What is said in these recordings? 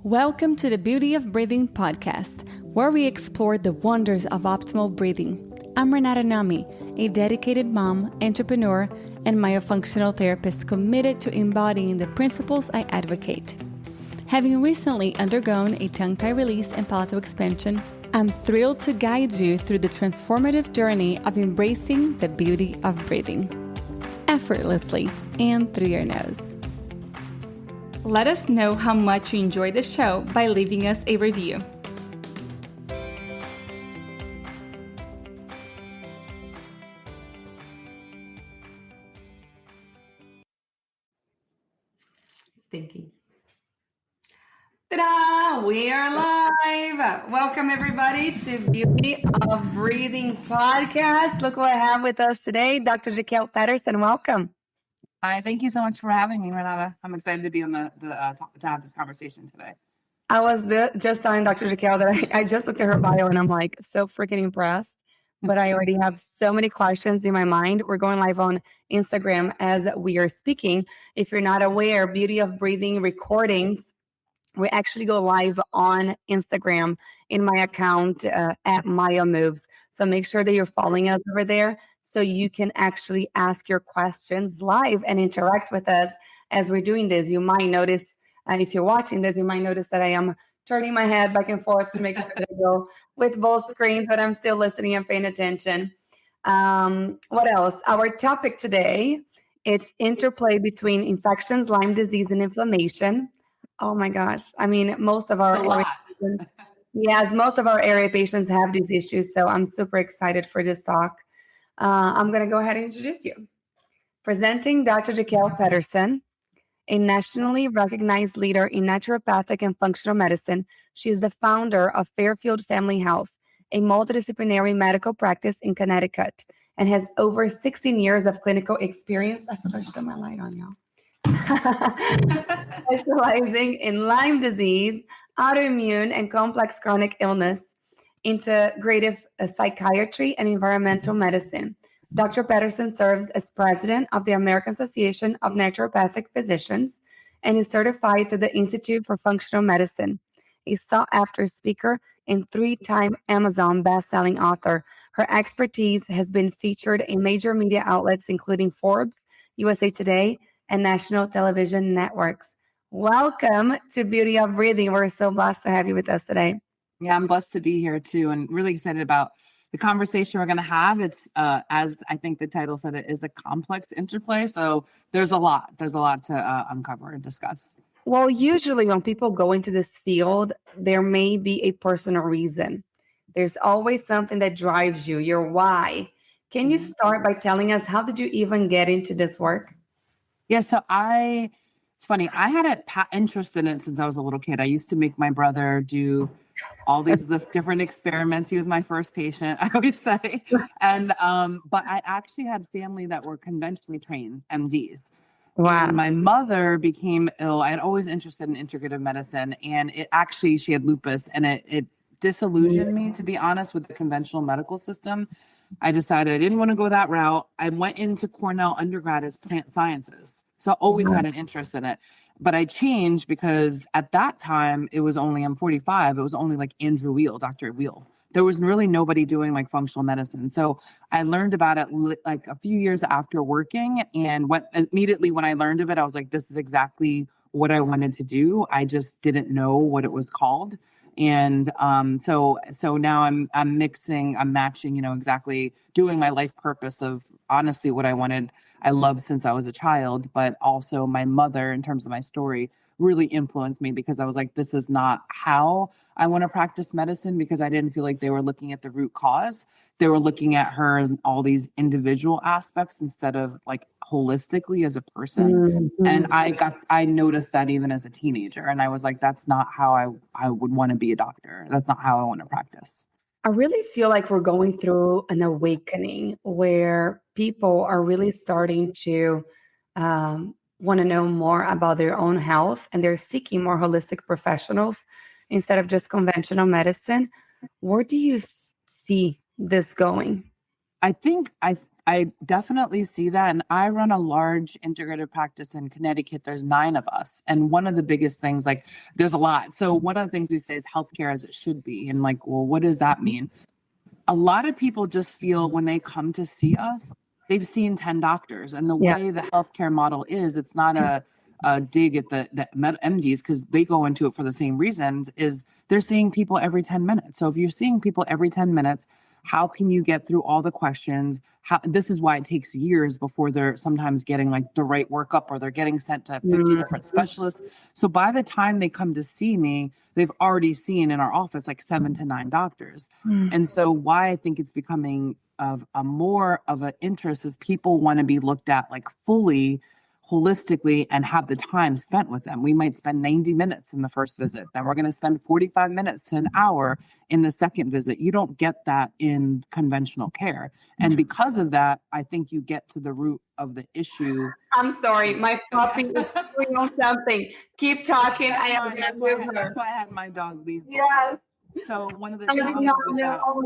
Welcome to the Beauty of Breathing podcast, where we explore the wonders of optimal breathing. I'm Renata Nehme, a dedicated mom, entrepreneur, and myofunctional therapist committed to embodying the principles I advocate. Having recently undergone a tongue-tie release and palatal expansion, I'm thrilled to guide you through the transformative journey of embracing the beauty of breathing, effortlessly and through your nose. Let us know how much you enjoy the show by leaving us a review. Stinky. Ta-da! We are live. Welcome everybody to Beauty of Breathing podcast. Look what I have with us today, Dr. Jaquel Patterson. Welcome. Hi, thank you so much for having me, Renata. I'm excited to be on to have this conversation today. I was just telling Dr. Jaquel that I just looked at her bio and I'm like so freaking impressed. But I already have so many questions in my mind. We're going live on Instagram as we are speaking. If you're not aware, Beauty of Breathing recordings, we actually go live on Instagram in my account at Maya Moves. So make sure that you're following us over there so you can actually ask your questions live and interact with us as we're doing this. You might notice, if you're watching this, you might notice that I am turning my head back and forth to make sure that I go with both screens, but I'm still listening and paying attention. What else? Our topic today, it's interplay between infections, Lyme disease, and inflammation. Oh my gosh. I mean, most of our area patients have these issues. So I'm super excited for this talk. I'm going to go ahead and introduce you. Presenting Dr. Jaquel Patterson, a nationally recognized leader in naturopathic and functional medicine. She is the founder of Fairfield Family Health, a multidisciplinary medical practice in Connecticut, and has over 16 years of clinical experience. I forgot to turn my light on, y'all. Specializing in Lyme disease, autoimmune and complex chronic illness, integrative psychiatry, and environmental medicine. Dr. Patterson serves as president of the American Association of Naturopathic Physicians and is certified through the Institute for Functional Medicine. A sought-after speaker and 3-time Amazon best-selling author, her expertise has been featured in major media outlets including Forbes, USA Today, and national television networks. Welcome to Beauty of Breathing. We're so blessed to have you with us today. Yeah, I'm blessed to be here too, and really excited about the conversation we're going to have. It's, as I think the title said, it is a complex interplay. So there's a lot to uncover and discuss. Well, usually when people go into this field, there may be a personal reason. There's always something that drives you, your why. Can you start by telling us, how did you even get into this work? Yeah, so it's funny. I had an interest in it since I was a little kid. I used to make my brother do all these different experiments. He was my first patient, I always say. And but I actually had family that were conventionally trained MDs. Wow. And my mother became ill. I had always interested in integrative medicine, and she had lupus, and it disillusioned me, to be honest, with the conventional medical system. I decided I didn't want to go that route. I went into Cornell undergrad as plant sciences. So I always had an interest in it. But I changed because at that time, I'm 45. It was only like Andrew Weil, Dr. Weil. There was really nobody doing like functional medicine. So I learned about it like a few years after working, and immediately when I learned of it, I was like, this is exactly what I wanted to do. I just didn't know what it was called. And so now I'm matching, exactly doing my life purpose of honestly what I wanted. I loved since I was a child, but also my mother, in terms of my story, really influenced me, because I was like, this is not how I want to practice medicine, because I didn't feel like they were looking at the root cause. They were looking at her and all these individual aspects instead of like holistically as a person. Mm-hmm. And I noticed that even as a teenager, and I was like, that's not how I would want to be a doctor. That's not how I want to practice. I really feel like we're going through an awakening where people are really starting to want to know more about their own health, and they're seeking more holistic professionals instead of just conventional medicine. Where do you see this going? I think I definitely see that. And I run a large integrative practice in Connecticut. There's 9 of us. And one of the biggest things, like there's a lot. So one of the things we say is healthcare as it should be. And like, well, what does that mean? A lot of people just feel when they come to see us, they've seen 10 doctors. And the way the healthcare model is, it's not a dig at the MDs, because they go into it for the same reasons, is they're seeing people every 10 minutes. So if you're seeing people every 10 minutes, how can you get through all the questions? This is why it takes years before they're sometimes getting like the right workup, or they're getting sent to 50 different specialists. So by the time they come to see me, they've already seen in our office like 7 to 9 doctors. And so why I think it's becoming of a more of an interest is people want to be looked at like fully, holistically, and have the time spent with them. We might spend 90 minutes in the first visit, then we're going to spend 45 minutes to an hour in the second visit. You don't get that in conventional care. And because of that, I think you get to the root of the issue. I'm sorry, my puppy is doing on something. Keep talking. That's why I had my dog leave. Yes. So one of the Oh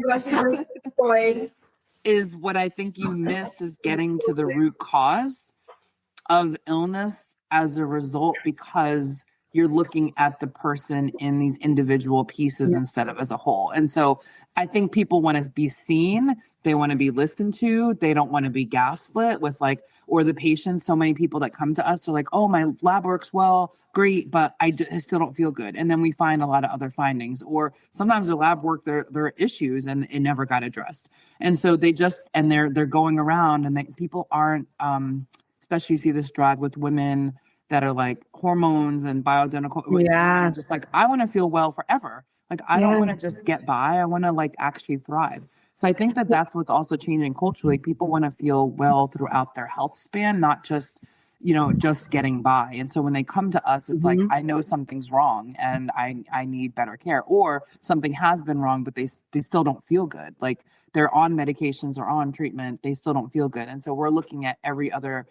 my gosh, is what I think you miss is getting to the root cause of illness as a result, because you're looking at the person in these individual pieces instead of as a whole. And so I think people want to be seen. They want to be listened to. They don't want to be gaslit with like, or the patients. So many people that come to us are like, oh, my lab works well, great, but I still don't feel good. And then we find a lot of other findings, or sometimes the lab work, there are issues and it never got addressed. And so they're going around, and people aren't, especially you see this drive with women that are like hormones and bioidentical. Yeah. Just like, I want to feel well forever. Like, I don't want to just get by. I want to like actually thrive. So I think that that's what's also changing culturally. People want to feel well throughout their health span, not just, just getting by. And so when they come to us, it's like, I know something's wrong and I need better care, or something has been wrong, but they still don't feel good. Like they're on medications or on treatment, they still don't feel good. And so we're looking at every other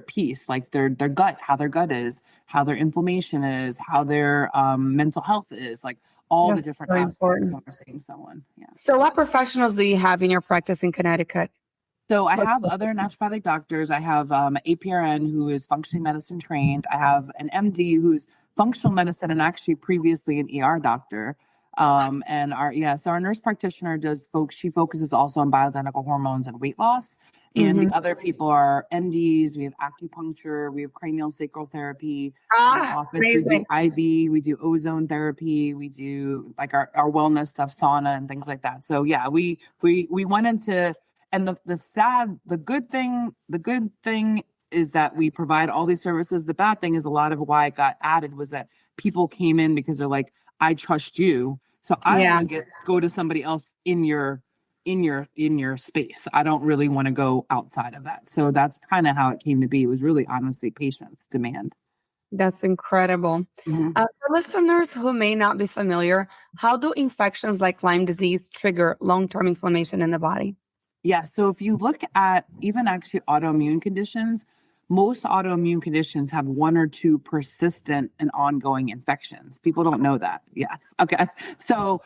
piece, like their gut, how their gut is, how their inflammation is, how their mental health is, like all the different aspects when we're seeing someone. Yeah. So what professionals do you have in your practice in Connecticut? So I have other naturopathic doctors. I have APRN who is functionally medicine trained. I have an MD who's functional medicine and actually previously an ER doctor. And our nurse practitioner she focuses also on bioidentical hormones and weight loss. And the other people are NDs. We have acupuncture. We have cranial sacral therapy. In our office, we do IV. We do ozone therapy. We do like our wellness stuff, sauna and things like that. So yeah, we went into, and the good thing is that we provide all these services. The bad thing is a lot of why it got added was that people came in because they're like, I trust you, so I want to go to somebody else in your space. I don't really want to go outside of that. So that's kind of how it came to be. It was really honestly patients' demand. That's incredible. For listeners who may not be familiar, how do infections like Lyme disease trigger long-term inflammation in the body? Yeah. So if you look at even actually autoimmune conditions, most autoimmune conditions have 1 or 2 persistent and ongoing infections. People don't know that. Yes. Okay. So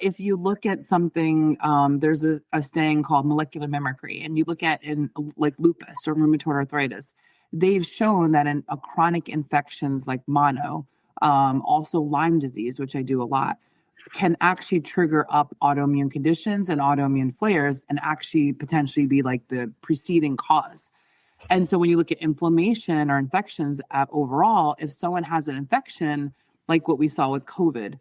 if you look at something, there's a saying called molecular mimicry, and you look at in like lupus or rheumatoid arthritis, they've shown that in chronic infections like mono, also Lyme disease, which I do a lot, can actually trigger up autoimmune conditions and autoimmune flares and actually potentially be like the preceding cause. And so when you look at inflammation or infections overall, if someone has an infection, like what we saw with COVID,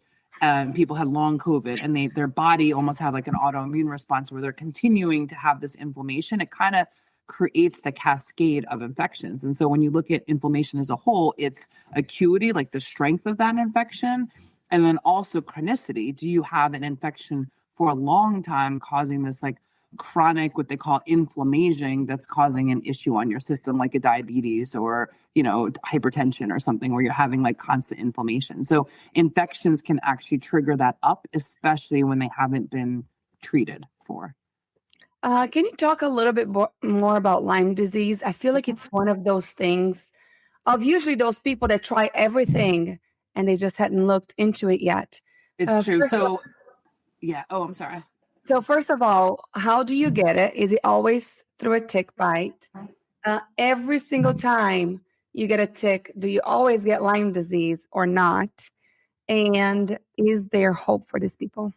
people had long COVID and their body almost had like an autoimmune response where they're continuing to have this inflammation, it kind of creates the cascade of infections. And so when you look at inflammation as a whole, it's acuity, like the strength of that infection, and then also chronicity. Do you have an infection for a long time causing this like chronic, what they call inflammation, that's causing an issue on your system, like a diabetes or, hypertension or something where you're having like constant inflammation. So infections can actually trigger that up, especially when they haven't been treated for. Can you talk a little bit more about Lyme disease? I feel like it's one of those things of usually those people that try everything and they just hadn't looked into it yet. It's true. So, yeah. Oh, I'm sorry. So first of all, how do you get it? Is it always through a tick bite? Every single time you get a tick, do you always get Lyme disease or not? And is there hope for these people?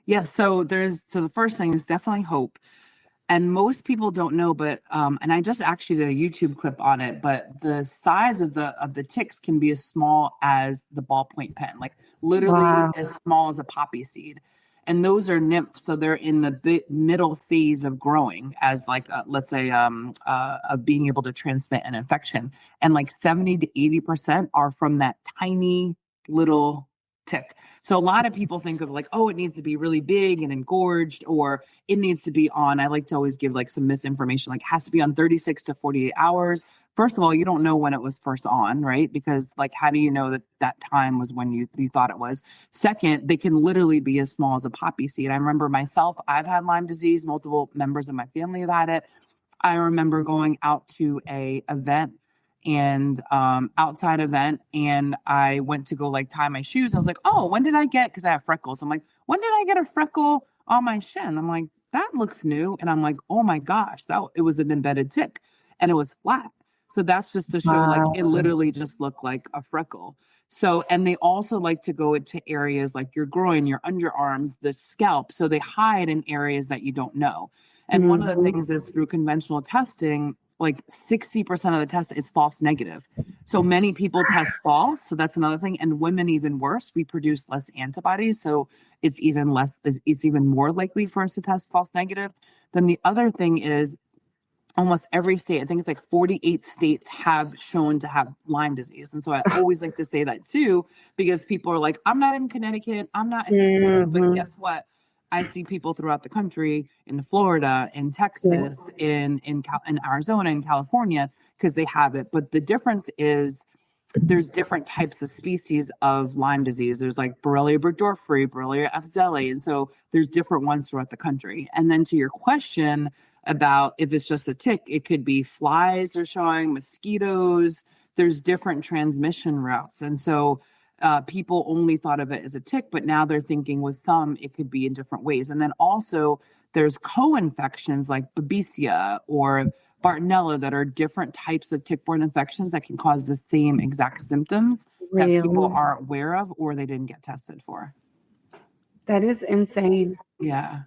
Yeah, so the first thing is definitely hope. And most people don't know, but and I just actually did a YouTube clip on it, but the size of the ticks can be as small as the ballpoint pen, like literally Wow. as small as a poppy seed. And those are nymphs, so they're in the middle phase of growing as like let's say of being able to transmit an infection. And like 70 to 80% are from that tiny little tick. So a lot of people think of like, oh, it needs to be really big and engorged, or it needs to be on, I like to always give like some misinformation, like it has to be on 36 to 48 hours. First of all, you don't know when it was first on, right? Because like, how do you know that that time was when you thought it was? Second, they can literally be as small as a poppy seed. I remember myself, I've had Lyme disease. Multiple members of my family have had it. I remember going out to a event and outside event, and I went to go like tie my shoes. I was like, oh, when did I get, because I have freckles, I'm like, when did I get a freckle on my shin? I'm like, that looks new. And I'm like, oh my gosh, that it was an embedded tick and it was flat. So that's just to show like it literally just looked like a freckle. So, and they also like to go into areas like your groin, your underarms, the scalp. So they hide in areas that you don't know. And one of the things is through conventional testing, like 60% of the test is false negative. So many people test false. So that's another thing. And women, even worse, we produce less antibodies. So it's even more likely for us to test false negative. Then the other thing is almost every state, I think it's like 48 states have shown to have Lyme disease. And so I always like to say that too, because people are like, I'm not in Connecticut, I'm not in, but guess what? I see people throughout the country, in Florida, in Texas, in Arizona, in California, because they have it. But the difference is there's different types of species of Lyme disease. There's like Borrelia burgdorferi, Borrelia afzelii, and so there's different ones throughout the country. And then to your question about if it's just a tick, it could be flies they're showing, mosquitoes. There's different transmission routes, and so people only thought of it as a tick, but now they're thinking with some, it could be in different ways. And then also there's co-infections like Babesia or Bartonella that are different types of tick-borne infections that can cause the same exact symptoms that people aren't aware of or they didn't get tested for. That is insane. Yeah.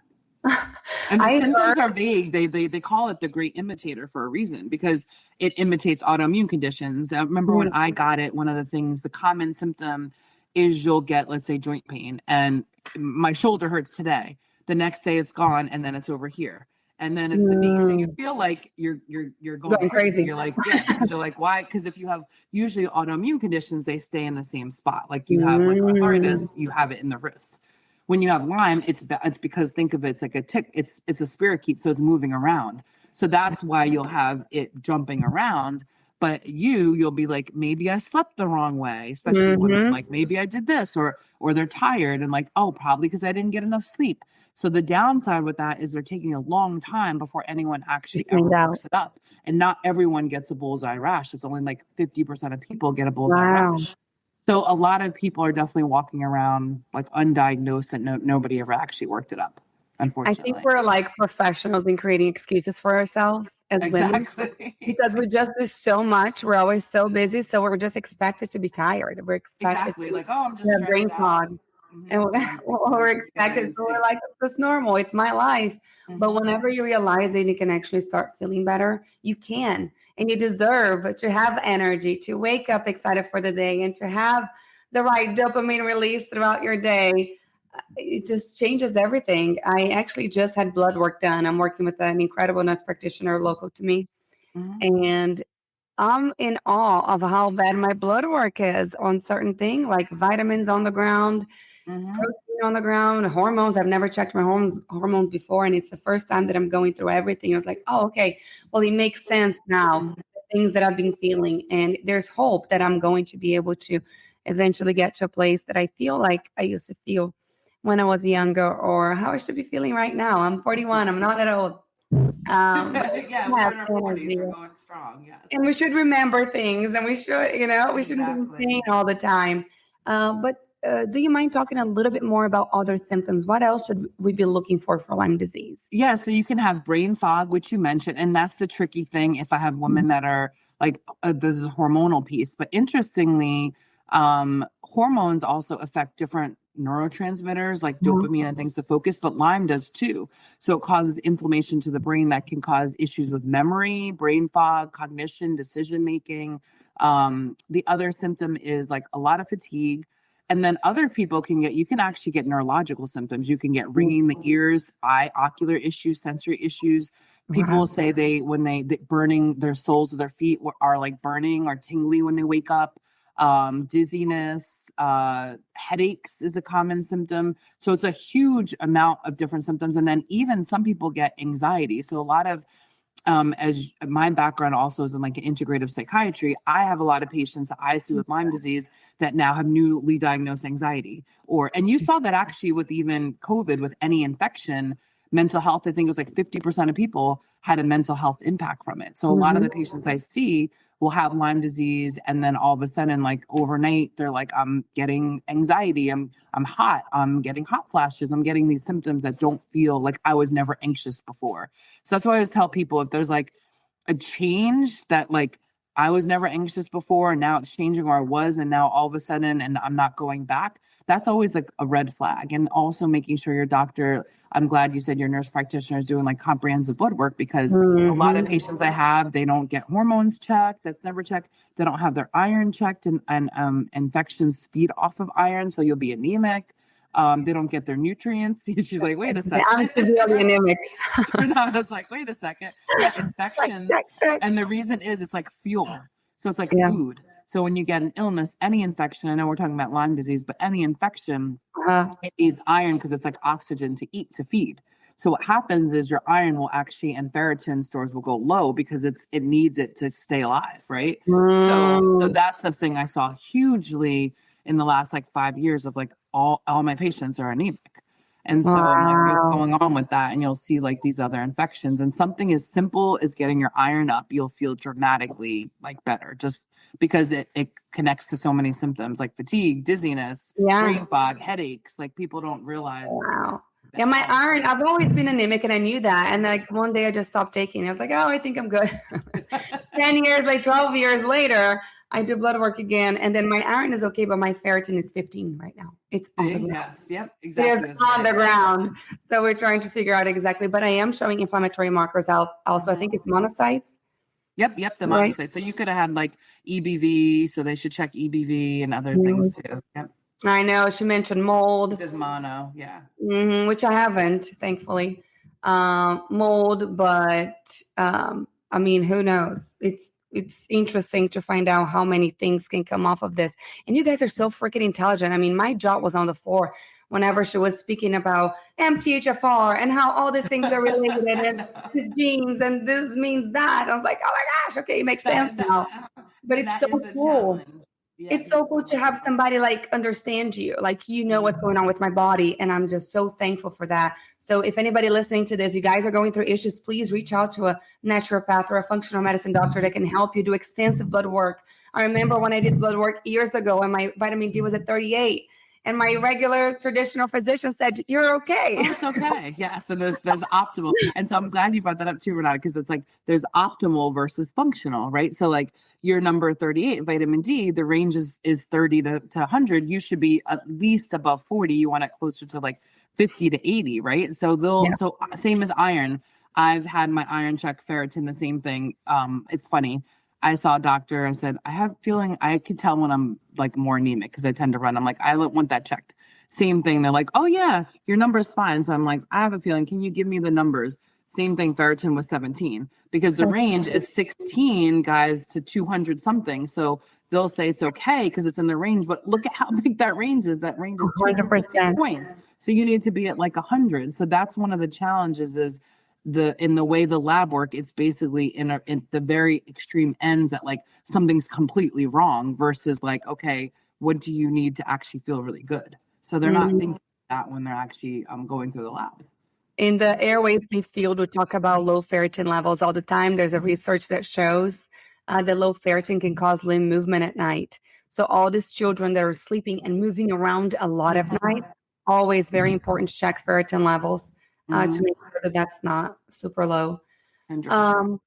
And the symptoms are vague. They call it the great imitator for a reason, because it imitates autoimmune conditions. I remember when I got it, one of the things, the common symptom is you'll get, let's say, joint pain, and my shoulder hurts today. The next day it's gone, and then it's over here, and then it's the knee. So you feel like you're going crazy. You're like, yeah, because you're like, why? Because if you have usually autoimmune conditions, they stay in the same spot. Like you have like arthritis, you have it in the wrist. When you have Lyme, it's because think of it, it's like a tick. It's a spirochete, so it's moving around. So that's why you'll have it jumping around. But you'll be like, maybe I slept the wrong way, especially women. Like maybe I did this, or they're tired and like, oh, probably because I didn't get enough sleep. So the downside with that is they're taking a long time before anyone actually ever works it up. And not everyone gets a bullseye rash. It's only like 50% of people get a bullseye rash. So a lot of people are definitely walking around like undiagnosed and nobody ever actually worked it up, unfortunately. I think we're like professionals in creating excuses for ourselves as women, because we just do so much. We're always so busy. So we're just expected to be tired. We're expected to like, oh, I'm just have brain fog. And we're expected. So we're like, it's just normal. It's my life. But whenever you realize it, you can actually start feeling better. You can. And you deserve to have energy, to wake up excited for the day, and to have the right dopamine release throughout your day. It just changes everything. I actually just had blood work done. I'm working with an incredible nurse practitioner local to me. And I'm in awe of how bad my blood work is on certain things, like vitamins on the ground, protein on the ground, hormones. I've never checked my hormones before, and it's the first time that I'm going through everything. I was like, oh, okay, well, it makes sense now, the things that I've been feeling, and there's hope that I'm going to be able to eventually get to a place that I feel like I used to feel when I was younger, or how I should be feeling right now. I'm 41. I'm not that old. Yeah, we're in our 40s. We're going strong. Yes. And we should remember things, and we should, we shouldn't be saying all the time. But do you mind talking a little bit more about other symptoms? What else should we be looking for Lyme disease? Yeah, so you can have brain fog, which you mentioned, and that's the tricky thing. If I have women that are like, there's a hormonal piece, but interestingly, hormones also affect different neurotransmitters like dopamine and things to focus, but Lyme does too. So it causes inflammation to the brain that can cause issues with memory, brain fog, cognition, decision making. The other symptom is like a lot of fatigue. And then other people you can actually get neurological symptoms. You can get ringing the ears, ocular issues, sensory issues. People say when they burning, their soles of their feet are like burning or tingly when they wake up. Dizziness, headaches is a common symptom. So it's a huge amount of different symptoms. And then even some people get anxiety. So a lot of, as my background also is in like an integrative psychiatry, I have a lot of patients that I see with Lyme disease that now have newly diagnosed anxiety. And you saw that actually with even COVID, with any infection, mental health, I think it was like 50% of people had a mental health impact from it. So a lot of the patients I see will have Lyme disease, and then all of a sudden, like overnight, they're like, I'm getting anxiety, I'm hot, I'm getting hot flashes, I'm getting these symptoms that don't feel like I was never anxious before. So that's why I always tell people, if there's like a change that like I was never anxious before and now it's changing, or I was and now all of a sudden and I'm not going back, that's always like a red flag. And also making sure your doctor, I'm glad you said your nurse practitioner is doing like comprehensive blood work, because a lot of patients I have, they don't get hormones checked. That's never checked. They don't have their iron checked, and infections feed off of iron. So you'll be anemic. They don't get their nutrients. She's like, wait a second. I'm severely anemic. I was like, wait a second. Yeah, infections. And the reason is it's like fuel. So it's like food. So when you get an illness, any infection, I know we're talking about Lyme disease, but any infection, it needs iron because it's like oxygen to eat, to feed. So what happens is your iron will actually, and ferritin stores will go low because it needs it to stay alive, right? So that's the thing I saw hugely in the last like 5 years of like all my patients are anemic. And so I'm like, what's going on with that? And you'll see like these other infections, and something as simple as getting your iron up, you'll feel dramatically like better, just because it connects to so many symptoms like fatigue, dizziness, brain fog, headaches. Like people don't realize. Yeah, my iron, I've always been anemic and I knew that. And like one day I just stopped taking it. I was like, oh, I think I'm good. 10 years, like 12 years later, I do blood work again. And then my iron is okay, but my ferritin is 15 right now. It's on the ground. Yes, yep, exactly. It's on the ground. So we're trying to figure out exactly, but I am showing inflammatory markers out. Also, I think it's monocytes. Yep, the monocytes. Right? So you could have had like EBV, so they should check EBV and other things too. Yep. I know she mentioned mold. There's mono, which I haven't, thankfully. Mold, but I mean, who knows? It's interesting to find out how many things can come off of this. And you guys are so freaking intelligent. I mean, my jaw was on the floor whenever she was speaking about MTHFR and how all these things are related and these genes and this means that. I was like, oh my gosh, okay, it makes sense now. But it's so cool. Yeah, it's so cool to have somebody like understand you, like, you know what's going on with my body. And I'm just so thankful for that. So if anybody listening to this, you guys are going through issues, please reach out to a naturopath or a functional medicine doctor that can help you do extensive blood work. I remember when I did blood work years ago and my vitamin D was at 38. And my regular traditional physician said, you're okay. Oh, it's okay. Yeah. So there's optimal. And so I'm glad you brought that up too, Renata, because it's like there's optimal versus functional, right? So like your number 38, vitamin D, the range is 30 to 100. You should be at least above 40. You want it closer to like 50 to 80, right? So so same as iron. I've had my iron check, ferritin, the same thing. It's funny. I saw a doctor. I said, I have feeling, I could tell when I'm like more anemic because I tend to run. I'm like, I want that checked. Same thing. They're like, oh yeah, your number's fine. So I'm like, I have a feeling. Can you give me the numbers? Same thing. Ferritin was 17 because the range is 16 guys to 200 something. So they'll say it's okay because it's in the range, but look at how big that range is. That range is 200 points. So you need to be at like 100. So that's one of the challenges is in the way the lab work, it's basically in the very extreme ends that like something's completely wrong versus like, okay, what do you need to actually feel really good? So they're not thinking that when they're actually going through the labs. In the airways field, we talk about low ferritin levels all the time. There's a research that shows that low ferritin can cause limb movement at night. So all these children that are sleeping and moving around a lot at night, always very important to check ferritin levels to make sure that that's not super low. 100%.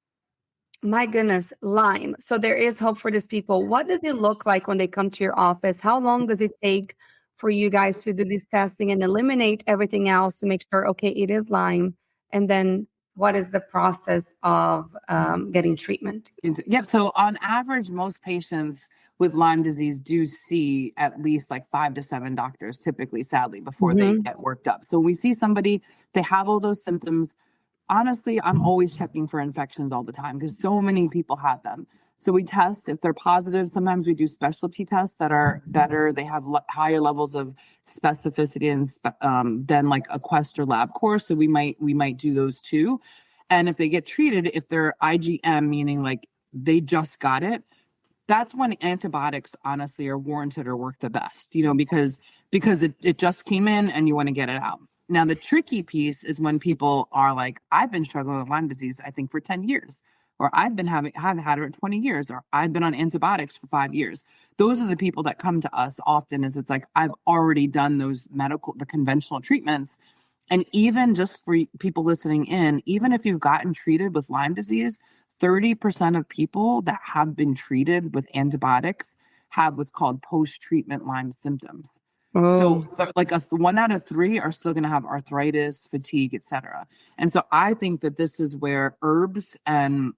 My goodness, Lyme. So there is hope for these people. What does it look like when they come to your office? How long does it take for you guys to do this testing and eliminate everything else to make sure, okay, it is Lyme? And then what is the process of getting treatment? Yep. So on average, most patients with Lyme disease do see at least like 5 to 7 doctors, typically, sadly, before they get worked up. So when we see somebody, they have all those symptoms. Honestly, I'm always checking for infections all the time because so many people have them. So we test if they're positive. Sometimes we do specialty tests that are better. They have higher levels of specificity and than like a Quest or LabCorp. So we might do those too. And if they get treated, if they're IgM, meaning like they just got it, that's when antibiotics honestly are warranted or work the best, because it just came in and you want to get it out. Now, the tricky piece is when people are like, I've been struggling with Lyme disease, I think, for 10 years, or I've had it for 20 years, or I've been on antibiotics for 5 years. Those are the people that come to us often. Is it's like, I've already done the conventional treatments. And even just for people listening in, even if you've gotten treated with Lyme disease, 30% of people that have been treated with antibiotics have what's called post-treatment Lyme symptoms. So like 1 out of 3 are still going to have arthritis, fatigue, etc. And so I think that this is where herbs and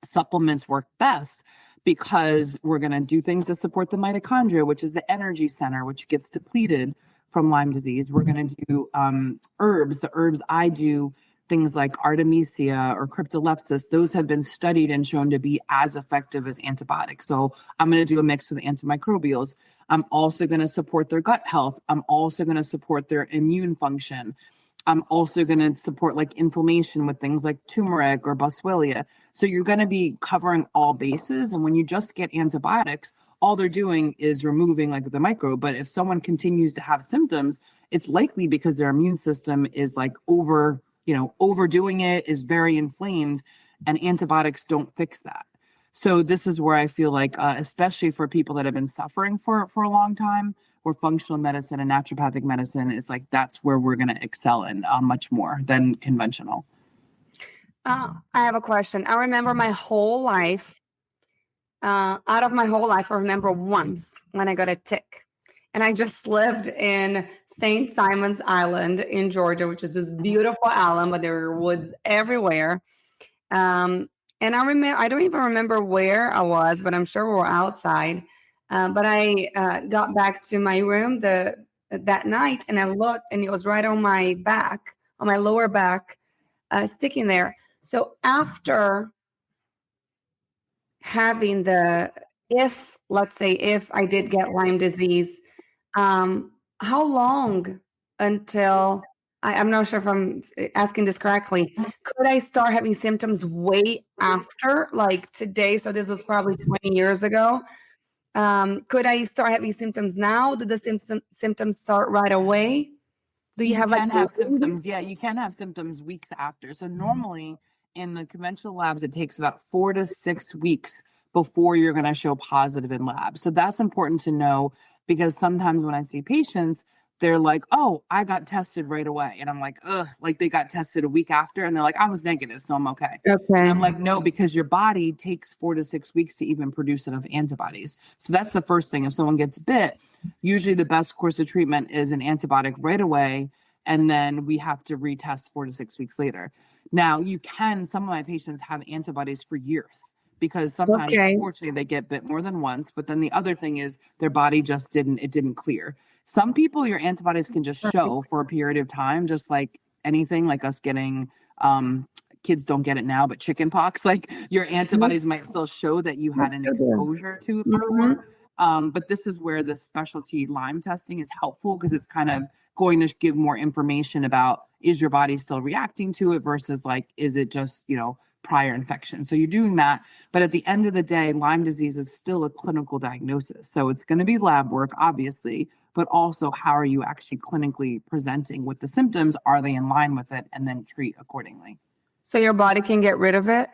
supplements work best, because we're going to do things to support the mitochondria, which is the energy center, which gets depleted from Lyme disease. We're going to do herbs. The herbs I do, things like Artemisia or Cryptolepsis, those have been studied and shown to be as effective as antibiotics. So I'm going to do a mix with antimicrobials. I'm also going to support their gut health. I'm also going to support their immune function. I'm also going to support like inflammation with things like turmeric or boswellia. So you're going to be covering all bases. And when you just get antibiotics, all they're doing is removing like the microbe. But if someone continues to have symptoms, it's likely because their immune system is like overdoing it, is very inflamed, and antibiotics don't fix that. So this is where I feel like, especially for people that have been suffering for a long time, where functional medicine and naturopathic medicine is like, that's where we're going to excel in much more than conventional. I have a question. I remember my whole life, out of my whole life, I remember once when I got a tick. And I just lived in St. Simon's Island in Georgia, which is this beautiful island, but there are woods everywhere. And I don't even remember where I was, but I'm sure we were outside. But I got back to my room that night, and I looked, and it was right on my back, on my lower back, sticking there. So after having let's say if I did get Lyme disease, how long until I'm not sure if I'm asking this correctly. Could I start having symptoms way after, like today? So this was probably 20 years ago. Could I start having symptoms now? Did the symptoms start right away? Do you have have symptoms? Yeah, you can have symptoms weeks after. So normally in the conventional labs, it takes about 4 to 6 weeks before you're going to show positive in labs. So that's important to know, because sometimes when I see patients, they're like, oh, I got tested right away. And I'm like, ugh, like they got tested a week after. And they're like, I was negative, so I'm okay. Okay. And I'm like, no, because your body takes 4 to 6 weeks to even produce enough antibodies. So that's the first thing. If someone gets bit, usually the best course of treatment is an antibiotic right away. And then we have to retest 4 to 6 weeks later. Now, some of my patients have antibodies for years, because sometimes, unfortunately, they get bit more than once. But then the other thing is their body just didn't clear. Some people, your antibodies can just show for a period of time, just like anything, like us getting, kids don't get it now, but chicken pox, like your antibodies might still show that you had an exposure to it before. But this is where the specialty Lyme testing is helpful, because it's kind of going to give more information about, is your body still reacting to it versus like, is it just, prior infection. So you're doing that. But at the end of the day, Lyme disease is still a clinical diagnosis. So it's going to be lab work, obviously, but also how are you actually clinically presenting with the symptoms? Are they in line with it? And then treat accordingly. So your body can get rid of it?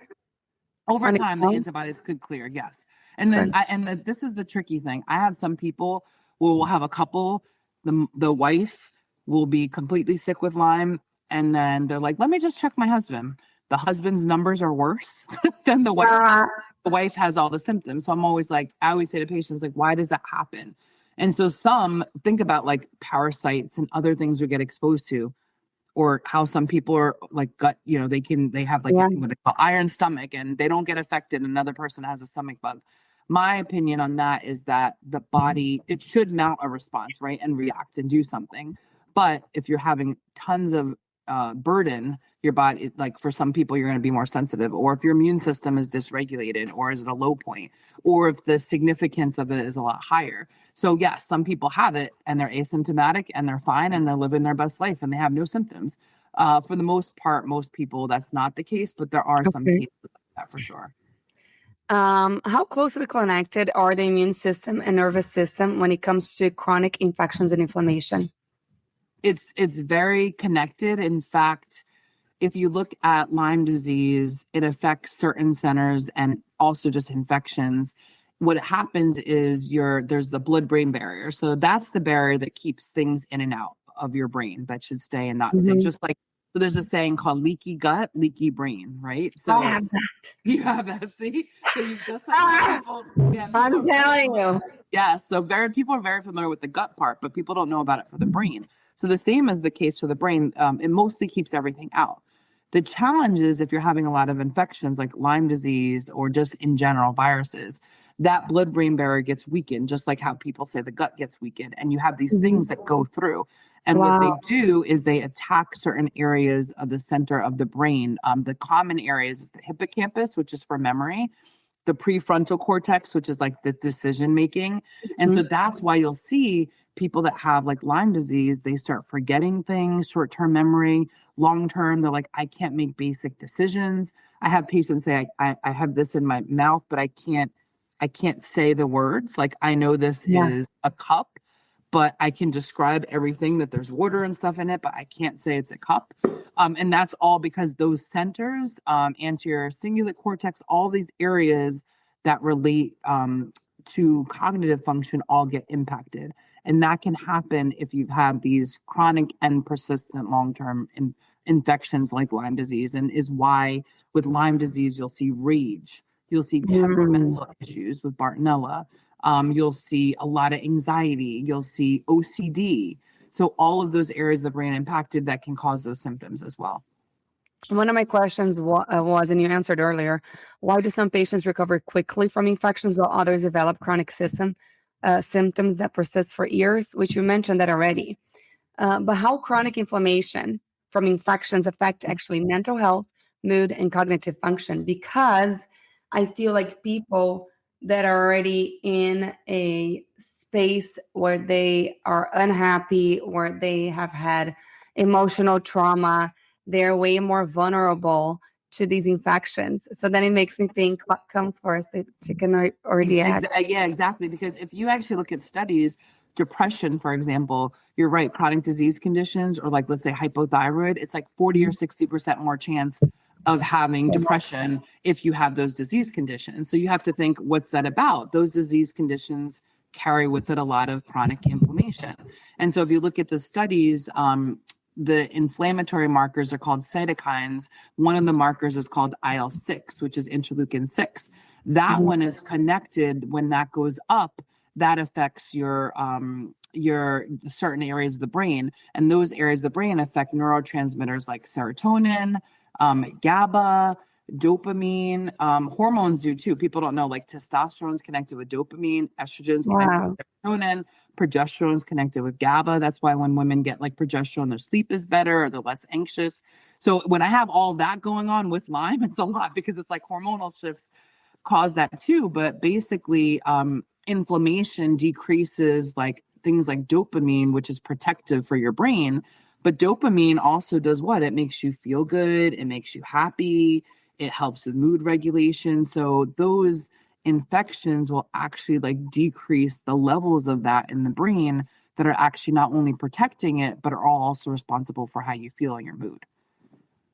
Over time, the antibodies could clear, yes. And then, this is the tricky thing. I have some people will have a couple, the wife will be completely sick with Lyme. And then they're like, let me just check my husband. The husband's numbers are worse than the wife. The wife has all the symptoms. So I'm always like, I always say to patients, like, why does that happen? And so some think about like parasites and other things we get exposed to, or how some people are like gut, they have like what they call iron stomach and they don't get affected. Another person has a stomach bug. My opinion on that is that the body, it should mount a response, right? And react and do something. But if you're having tons of burden, your body, like for some people, you're going to be more sensitive, or if your immune system is dysregulated, or is at a low point, or if the significance of it is a lot higher. So yes, some people have it and they're asymptomatic and they're fine and they're living their best life and they have no symptoms. For the most part, most people, that's not the case, but there are some cases like that for sure. How closely connected are the immune system and nervous system when it comes to chronic infections and inflammation? It's very connected. In fact, if you look at Lyme disease, it affects certain centers and also just infections. What happens is there's the blood-brain barrier. So that's the barrier that keeps things in and out of your brain that should stay and not stay. Just like, so there's a saying called leaky gut, leaky brain, right? So I have that. You have that, see? So you just like people. Yeah, I'm telling you. Yeah, so people are very familiar with the gut part, but people don't know about it for the brain. So the same is the case for the brain. It mostly keeps everything out. The challenge is if you're having a lot of infections like Lyme disease or just in general viruses, that blood-brain barrier gets weakened, just like how people say the gut gets weakened. And you have these things that go through. And what they do is they attack certain areas of the center of the brain. The common areas is the hippocampus, which is for memory, the prefrontal cortex, which is like the decision making. And so that's why you'll see people that have like Lyme disease, they start forgetting things, short-term memory, long-term, they're like, I can't make basic decisions. I have patients say, I have this in my mouth, but I can't say the words. Like, I know this is a cup, but I can describe everything that there's water and stuff in it, but I can't say it's a cup. And that's all because those centers, anterior cingulate cortex, all these areas that relate to cognitive function all get impacted. And that can happen if you've had these chronic and persistent long-term infections like Lyme disease, and is why with Lyme disease, you'll see rage. You'll see temperamental issues with Bartonella. You'll see a lot of anxiety. You'll see OCD. So all of those areas of the brain impacted that can cause those symptoms as well. One of my questions was, and you answered earlier, why do some patients recover quickly from infections while others develop chronic symptoms that persist for years, which you mentioned that already. But how chronic inflammation from infections affect actually mental health, mood, and cognitive function? Because I feel like people that are already in a space where they are unhappy, where they have had emotional trauma, they're way more vulnerable to these infections. So then it makes me think, what comes first, the chicken or the egg? Yeah, exactly. Because if you actually look at studies, depression, for example, you're right, chronic disease conditions, or like, let's say hypothyroid, it's like 40 or 60% more chance of having depression if you have those disease conditions. So you have to think, what's that about? Those disease conditions carry with it a lot of chronic inflammation. And so if you look at the studies, the inflammatory markers are called cytokines. One of the markers is called IL-6, which is interleukin 6. That one is connected. When that goes up, that affects your certain areas of the brain. And those areas of the brain affect neurotransmitters like serotonin, GABA, dopamine, hormones do too. People don't know, like testosterone is connected with dopamine, estrogen is connected with serotonin, progesterone is connected with GABA. That's why when women get like progesterone, their sleep is better or they're less anxious. So when I have all that going on with Lyme, it's a lot because it's like hormonal shifts cause that too. But basically, inflammation decreases like things like dopamine, which is protective for your brain. But dopamine also does what? It makes you feel good. It makes you happy. It helps with mood regulation. So those infections will actually like decrease the levels of that in the brain that are actually not only protecting it, but are also responsible for how you feel in your mood.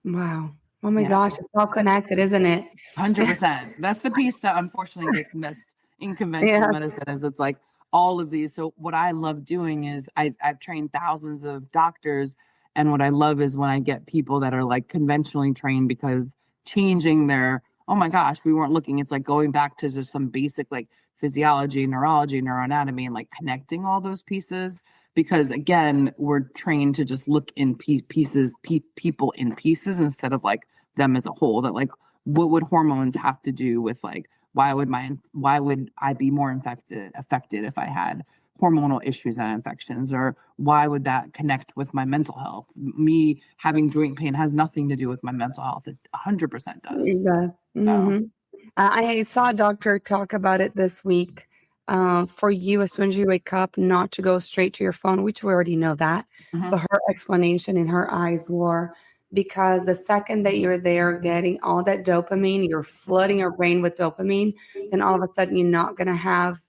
Wow. Oh my gosh, it's all connected, isn't it? 100%. That's the piece that unfortunately gets missed in conventional medicine is it's like all of these. So what I love doing is I've trained thousands of doctors. And what I love is when I get people that are like conventionally trained, because changing their, oh my gosh, we weren't looking. It's like going back to just some basic like physiology, neurology, neuroanatomy, and like connecting all those pieces. Because again, we're trained to just look in pieces, people in pieces instead of like them as a whole. That like, what would hormones have to do with like, why would I be more affected if I had hormonal issues and infections, or why would that connect with my mental health? Me having joint pain has nothing to do with my mental health. It 100% does. It does. So. I saw a doctor talk about it this week. For you, as soon as you wake up, not to go straight to your phone, which we already know that. But her explanation in her eyes were because the second that you're there getting all that dopamine, you're flooding your brain with dopamine, then all of a sudden you're not going to have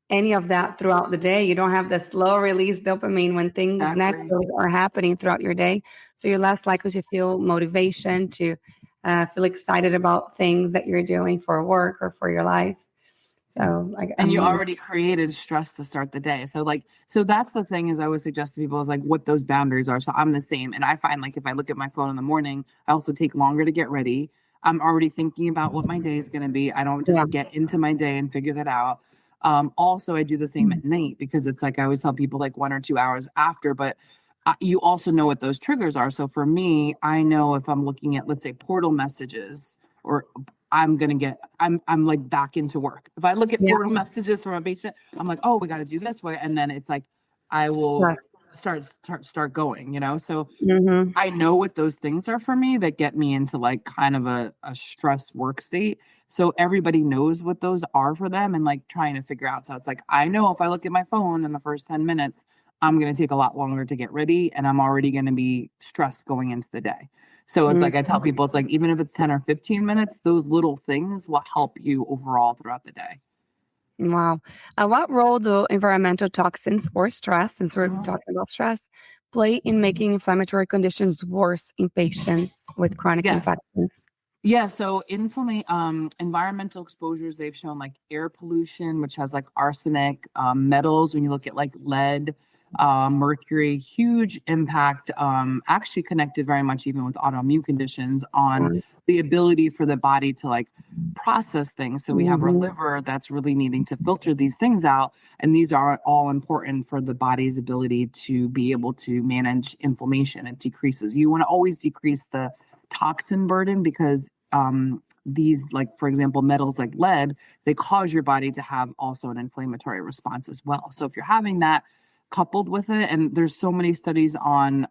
any of that throughout the day. You don't have the slow release dopamine when things naturally are happening throughout your day. So you're less likely to feel motivation, to feel excited about things that you're doing for work or for your life. So, and you already created stress to start the day. So that's the thing is I would suggest to people is like what those boundaries are. So I'm the same. And I find like if I look at my phone in the morning, I also take longer to get ready. I'm already thinking about what my day is going to be. I don't just get into my day and figure that out. Also, I do the same at night because it's like I always tell people like 1 or 2 hours after, but you also know what those triggers are. So for me, I know if I'm looking at, let's say, portal messages, or I'm like back into work. If I look at portal messages from a patient, I'm like, oh, we got to do this way. And then it's like, I will start going, you know? So I know what those things are for me that get me into like kind of a stress work state. So everybody knows what those are for them and like trying to figure out. So it's like, I know if I look at my phone in the first 10 minutes, I'm going to take a lot longer to get ready and I'm already going to be stressed going into the day. So it's like, I tell people, it's like, even if it's 10 or 15 minutes, those little things will help you overall throughout the day. Wow. What role do environmental toxins or stress, since we're talking about stress, play in making inflammatory conditions worse in patients with chronic infections? Yeah, so environmental exposures, they've shown like air pollution, which has like arsenic, metals, when you look at like lead, mercury, huge impact, actually connected very much even with autoimmune conditions on the ability for the body to like process things. So we have our liver that's really needing to filter these things out. And these are all important for the body's ability to be able to manage inflammation. It decreases. You want to always decrease the toxin burden because these, like, for example, metals like lead, they cause your body to have also an inflammatory response as well. So if you're having that coupled with it, and there's so many studies on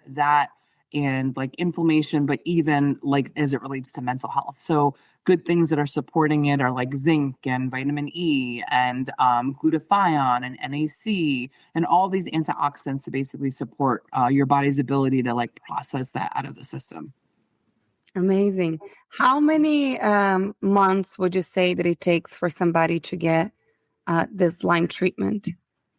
that and like inflammation, but even like as it relates to mental health. So good things that are supporting it are like zinc and vitamin E and glutathione and NAC and all these antioxidants to basically support your body's ability to like process that out of the system. Amazing. How many months would you say that it takes for somebody to get this Lyme treatment?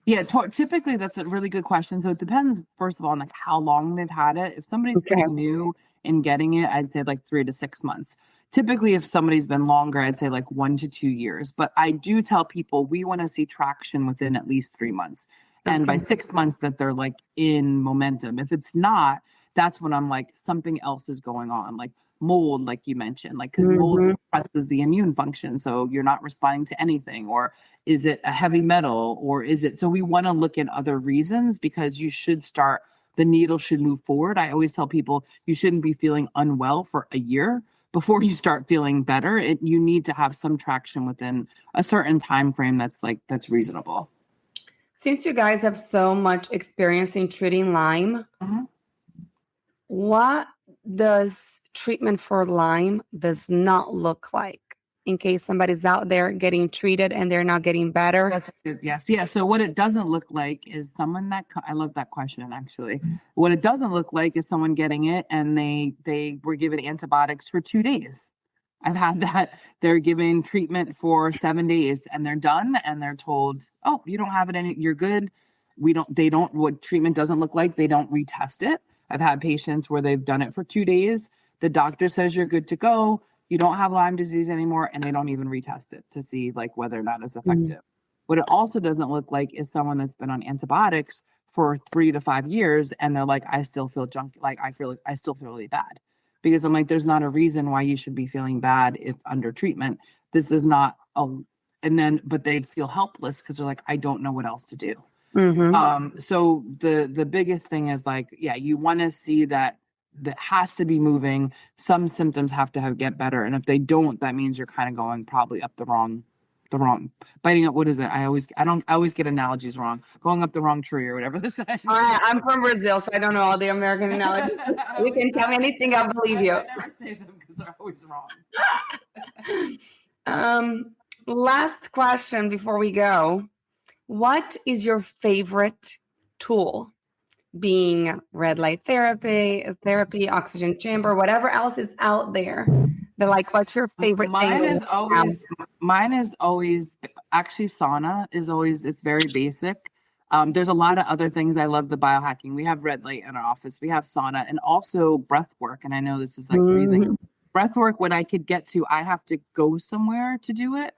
Yeah, typically that's a really good question. So it depends, first of all, on like how long they've had it. If somebody's pretty new in getting it, I'd say like 3 to 6 months. Typically, if somebody's been longer, I'd say like 1 to 2 years. But I do tell people we want to see traction within at least 3 months. And by 6 months that they're like in momentum. If it's not, that's when I'm like, something else is going on. Like mold, like you mentioned, like because mold suppresses the immune function. So you're not responding to anything. Or is it a heavy metal? Or is it, so we want to look at other reasons because you should start, the needle should move forward. I always tell people you shouldn't be feeling unwell for a year before you start feeling better. You need to have some traction within a certain time frame that's reasonable. Since you guys have so much experience in treating Lyme, what does treatment for Lyme does not look like in case somebody's out there getting treated and they're not getting better? That's good. Yes. Yeah. So what it doesn't look like is someone that, I love that question, actually. What it doesn't look like is someone getting it and they were given antibiotics for 2 days. I've had that. They're given treatment for 7 days and they're done and they're told, oh, you don't have it you're good. What treatment doesn't look like, they don't retest it. I've had patients where they've done it for 2 days. The doctor says you're good to go. you don't have Lyme disease anymore, and they don't even retest it to see like whether or not it's Mm. effective. What it also doesn't look like is someone that's been on antibiotics for 3 to 5 years, and they're like, I still feel junk, like I still feel really bad. Because I'm like, there's not a reason why you should be feeling bad if under treatment. This is not a, and then, but they feel helpless because they're like, I don't know what else to do. So the biggest thing is like, yeah, you want to see that has to be moving. Some symptoms have to get better. And if they don't, that means you're kind of going probably up the wrong biting up. What is it? I always get analogies wrong. Going up the wrong tree or whatever this is. I'm from Brazil, so I don't know all the American analogies. You can tell me anything, I'll believe you. I never say them because they're always wrong. Last question before we go. What is your favorite tool? Being red light therapy, oxygen chamber, whatever else is out there. They're like, what's your favorite Mine thing? Mine is always actually sauna is always, it's very basic. There's a lot of other things. I love the biohacking. We have red light in our office. We have sauna and also breath work. And I know this is like breathing. Breath work, when I could get to, I have to go somewhere to do it.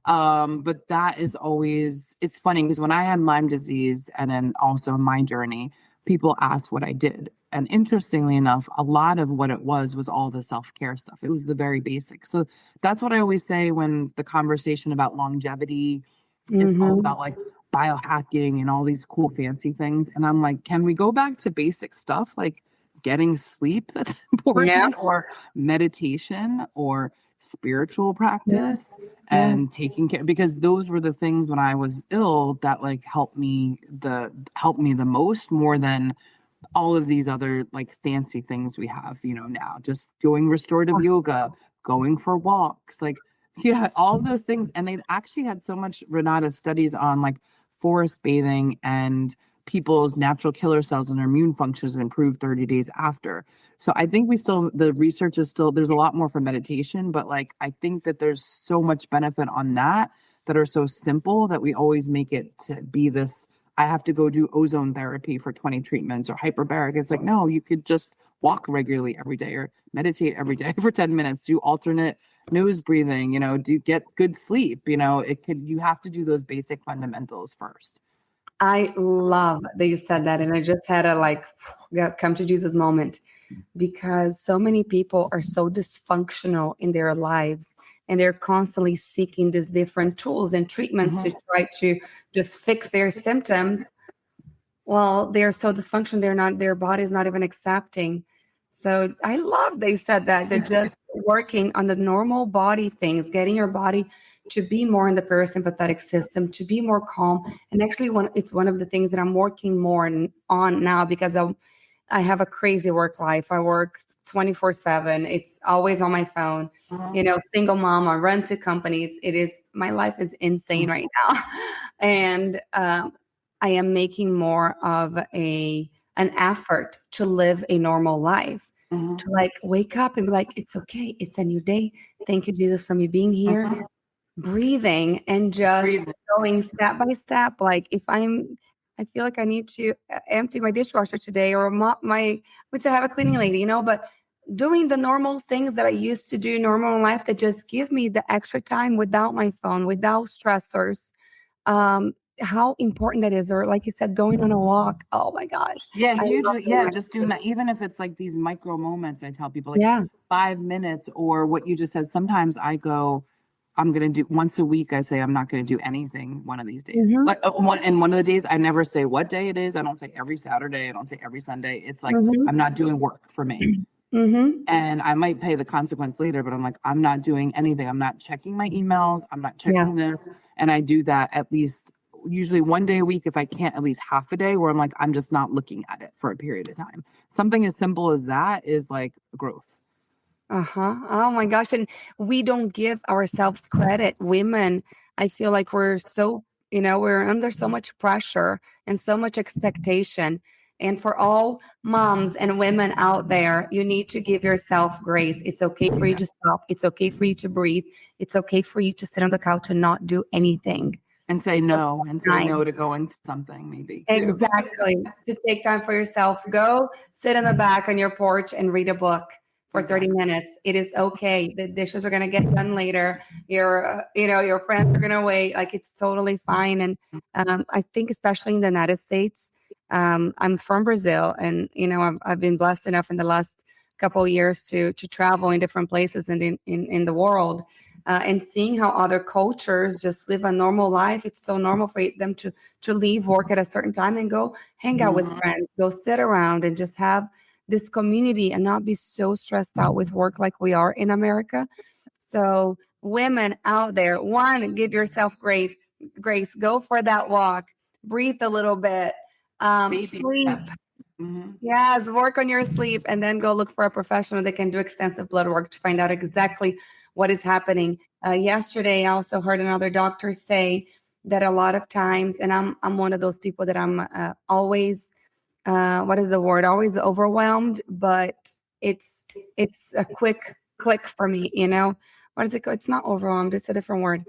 But that is always, it's funny because when I had Lyme disease and then also my journey, people asked what I did. And interestingly enough, a lot of what it was all the self-care stuff. It was the very basics. So that's what I always say when the conversation about longevity, it's all about like biohacking and all these cool fancy things. And I'm like, can we go back to basic stuff like getting sleep that's important, or meditation or spiritual practice and taking care, because those were the things when I was ill that like helped me the most, more than all of these other like fancy things we have, now. Just doing restorative yoga, going for walks, like all of those things. And they actually had so much, Renata, studies on like forest bathing and people's natural killer cells and their immune functions improve 30 days after. So I think the research is still, there's a lot more for meditation, but like, I think that there's so much benefit on that are so simple that we always make it to be this, I have to go do ozone therapy for 20 treatments or hyperbaric. It's like, no, you could just walk regularly every day or meditate every day for 10 minutes, do alternate nose breathing, do get good sleep. You have to do those basic fundamentals first. I love that you said that. And I just had a come to Jesus moment, because so many people are so dysfunctional in their lives and they're constantly seeking these different tools and treatments to try to just fix their symptoms. Well, they're so dysfunctional, their body's not even accepting. So I love they said that they're just working on the normal body things, getting your body to be more in the parasympathetic system, to be more calm. And actually, it's one of the things that I'm working more on now, because I have a crazy work life. I work 24/7. It's always on my phone. Single mom, I run 2 companies. My life is insane right now. And I am making more of an effort to live a normal life, to like wake up and be like, it's okay. It's a new day. Thank you, Jesus, for me being here. Breathing and just going step by step. Like if I feel like I need to empty my dishwasher today or which I have a cleaning lady, but doing the normal things that I used to do normal in life that just give me the extra time without my phone, without stressors. How important that is. Or like you said, going on a walk. Oh my gosh. Yeah, hugely. Yeah, just doing that. Even if it's like these micro moments, I tell people like 5 minutes, or what you just said. Sometimes I go, I'm going to do once a week. I say, I'm not going to do anything one of these days. Like one of the days, I never say what day it is. I don't say every Saturday. I don't say every Sunday. It's like, I'm not doing work for me. And I might pay the consequence later, but I'm like, I'm not doing anything. I'm not checking my emails. I'm not checking this. And I do that at least usually one day a week, if I can't at least half a day, where I'm like, I'm just not looking at it for a period of time. Something as simple as that is like growth. Oh my gosh. And we don't give ourselves credit. Women, I feel like we're so, we're under so much pressure and so much expectation. And for all moms and women out there, you need to give yourself grace. It's okay for you to stop. It's okay for you to breathe. It's okay for you to sit on the couch and not do anything. And say no, to going to something maybe. Too. Exactly. To take time for yourself. Go sit in the back on your porch and read a book. for 30 minutes. It is okay. The dishes are going to get done later. Your friends are going to wait. Like, it's totally fine. And I think especially in the United States, I'm from Brazil, and I've been blessed enough in the last couple of years to travel in different places and in the world, and seeing how other cultures just live a normal life. It's so normal for them to leave work at a certain time and go hang out with friends, go sit around and just have this community and not be so stressed out with work like we are in America. So women out there, one, give yourself grace, go for that walk, breathe a little bit, sleep. Yes, work on your sleep, and then go look for a professional that can do extensive blood work to find out exactly what is happening. Yesterday, I also heard another doctor say that a lot of times, and I'm one of those people that I'm always, what is the word? Always overwhelmed, but it's a quick click for me. What is it called? It's not overwhelmed. It's a different word.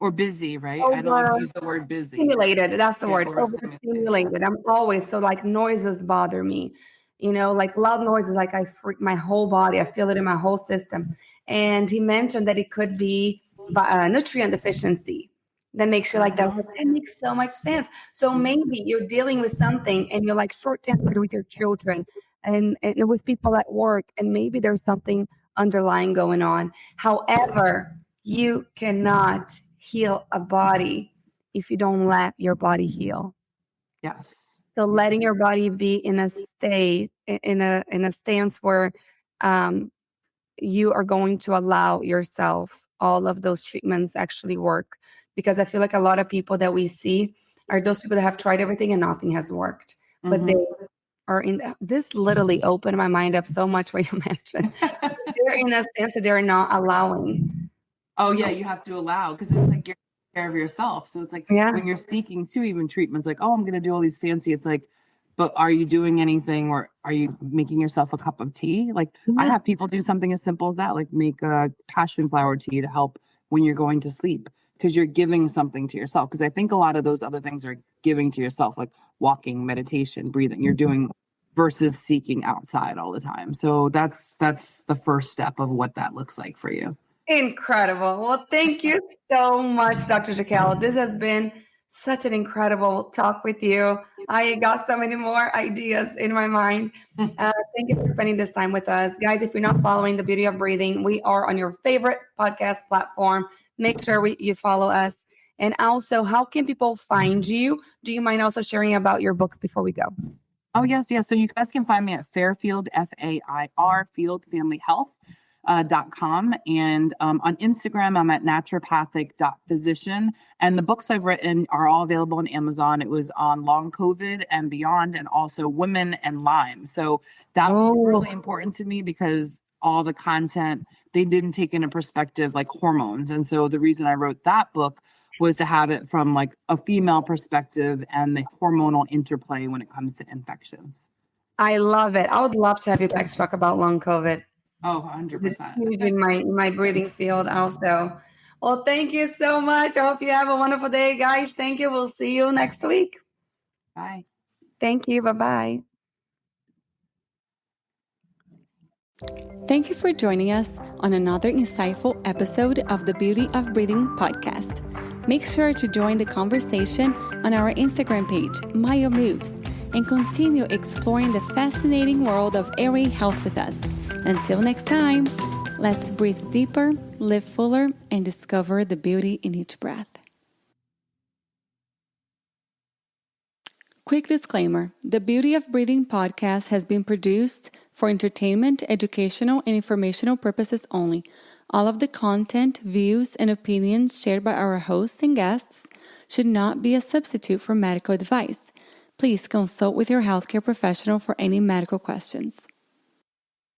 Or busy, right? I don't like to use the word busy. Stimulated. That's the word. Overstimulated. I'm always so, like, noises bother me. Like loud noises, like I freak my whole body. I feel it in my whole system. And he mentioned that it could be nutrient deficiency that makes you like that. That makes so much sense. So maybe you're dealing with something and you're like short-tempered with your children and with people at work, and maybe there's something underlying going on. However, you cannot heal a body if you don't let your body heal. Yes. So letting your body be in a state, in a stance where you are going to allow yourself all of those treatments actually work. Because I feel like a lot of people that we see are those people that have tried everything and nothing has worked. But they are this literally opened my mind up so much what you mentioned. They're in a stance that they're not allowing. Oh yeah, you have to allow, because it's like you're taking care of yourself. So it's like when you're seeking to even treatments, like, oh, I'm going to do all these fancy. It's like, but are you doing anything, or are you making yourself a cup of tea? Like I have people do something as simple as that, like make a passion flower tea to help when you're going to sleep, because you're giving something to yourself. Because I think a lot of those other things are giving to yourself, like walking, meditation, breathing. You're doing versus seeking outside all the time. So that's the first step of what that looks like for you. Incredible. Well, thank you so much, Dr. Jaquel. This has been such an incredible talk with you. I got so many more ideas in my mind. Thank you for spending this time with us. Guys, if you're not following The Beauty of Breathing, we are on your favorite podcast platform. Make sure you follow us. And also, how can people find you? Do you mind also sharing about your books before we go? Oh, yes. So you guys can find me at Fairfield, FAIR, Field Family Health. .com, and on Instagram I'm at naturopathic.physician, and the books I've written are all available on Amazon. It was on long COVID and beyond, and also women and Lyme. So that was really important to me, because all the content, they didn't take into perspective like hormones. And so the reason I wrote that book was to have it from like a female perspective and the hormonal interplay when it comes to infections. I love it. I would love to have you back to talk about long COVID. Oh, 100%. Huge in my breathing field also. Well, thank you so much. I hope you have a wonderful day, guys. Thank you. We'll see you next week. Bye. Thank you. Bye-bye. Thank you for joining us on another insightful episode of the Beauty of Breathing podcast. Make sure to join the conversation on our Instagram page, Myo Moves, and continue exploring the fascinating world of airway health with us. Until next time, let's breathe deeper, live fuller, and discover the beauty in each breath. Quick disclaimer: the Beauty of Breathing podcast has been produced for entertainment, educational, and informational purposes only. All of the content, views, and opinions shared by our hosts and guests should not be a substitute for medical advice. Please consult with your healthcare professional for any medical questions.